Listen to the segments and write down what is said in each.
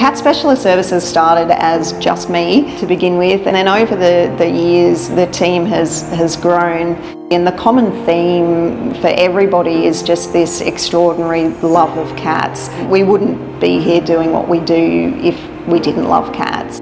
Cat Specialist Services started as just me to begin with, and then over the years the team has grown, and the common theme for everybody is just this extraordinary love of cats. We wouldn't be here doing what we do if we didn't love cats.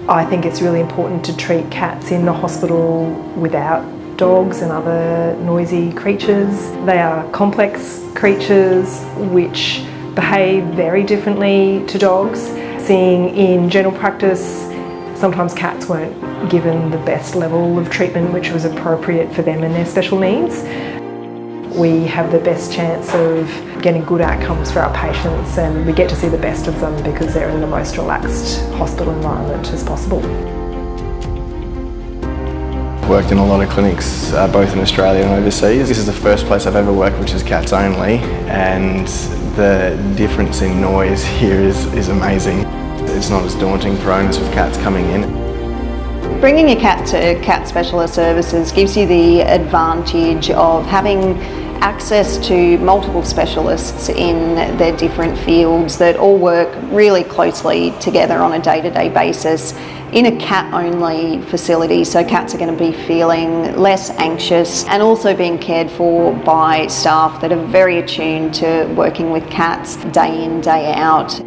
I think it's really important to treat cats in the hospital without dogs and other noisy creatures. They are complex creatures which behave very differently to dogs. Seeing in general practice, sometimes cats weren't given the best level of treatment which was appropriate for them and their special needs. We have the best chance of getting good outcomes for our patients, and we get to see the best of them because they're in the most relaxed hospital environment as possible. Worked in a lot of clinics, both in Australia and overseas. This is the first place I've ever worked which is cats only, and the difference in noise here is amazing. It's not as daunting for owners with cats coming in. Bringing your cat to Cat Specialist Services gives you the advantage of having access to multiple specialists in their different fields that all work really closely together on a day-to-day basis in a cat-only facility. So cats are going to be feeling less anxious and also being cared for by staff that are very attuned to working with cats day in, day out.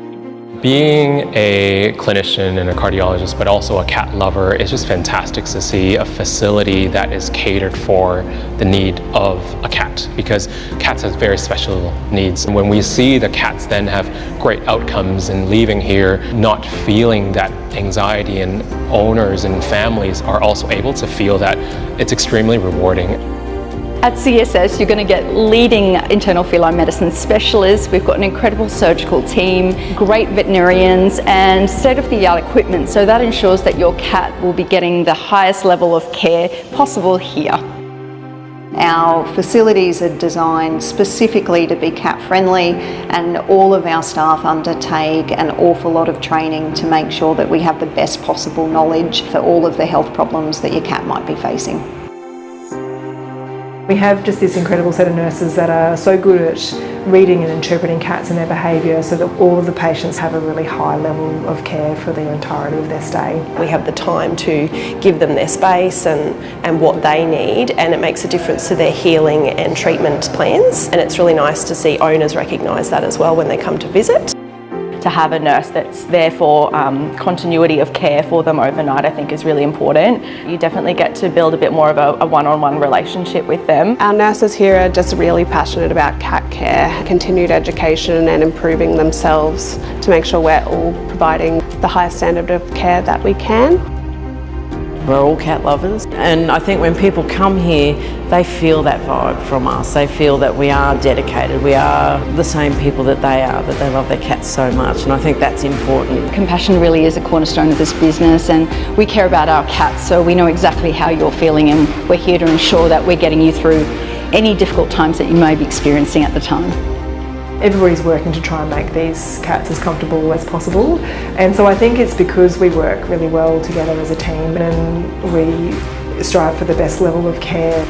Being a clinician and a cardiologist, but also a cat lover, it's just fantastic to see a facility that is catered for the need of a cat, because cats have very special needs. And when we see the cats then have great outcomes and leaving here not feeling that anxiety, and owners and families are also able to feel that, it's extremely rewarding. At CSS, you're going to get leading internal feline medicine specialists. We've got an incredible surgical team, great veterinarians, and state-of-the-art equipment. So that ensures that your cat will be getting the highest level of care possible here. Our facilities are designed specifically to be cat-friendly, and all of our staff undertake an awful lot of training to make sure that we have the best possible knowledge for all of the health problems that your cat might be facing. We have just this incredible set of nurses that are so good at reading and interpreting cats and their behaviour, so that all of the patients have a really high level of care for the entirety of their stay. We have the time to give them their space and what they need, and it makes a difference to their healing and treatment plans. And it's really nice to see owners recognise that as well when they come to visit. To have a nurse that's there for continuity of care for them overnight, I think is really important. You definitely get to build a bit more of a one-on-one relationship with them. Our nurses here are just really passionate about cat care, continued education and improving themselves to make sure we're all providing the highest standard of care that we can. We're all cat lovers, and I think when people come here, they feel that vibe from us. They feel that we are dedicated, we are the same people that they are, that they love their cats so much, and I think that's important. Compassion really is a cornerstone of this business, and we care about our cats, so we know exactly how you're feeling, and we're here to ensure that we're getting you through any difficult times that you may be experiencing at the time. Everybody's working to try and make these cats as comfortable as possible, and so I think it's because we work really well together as a team and we strive for the best level of care.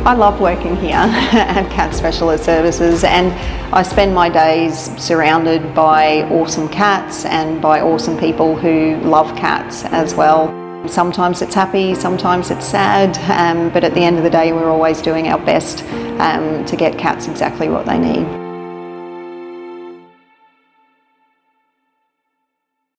I love working here at Cat Specialist Services, and I spend my days surrounded by awesome cats and by awesome people who love cats as well. Sometimes it's happy, sometimes it's sad, but at the end of the day we're always doing our best to get cats exactly what they need.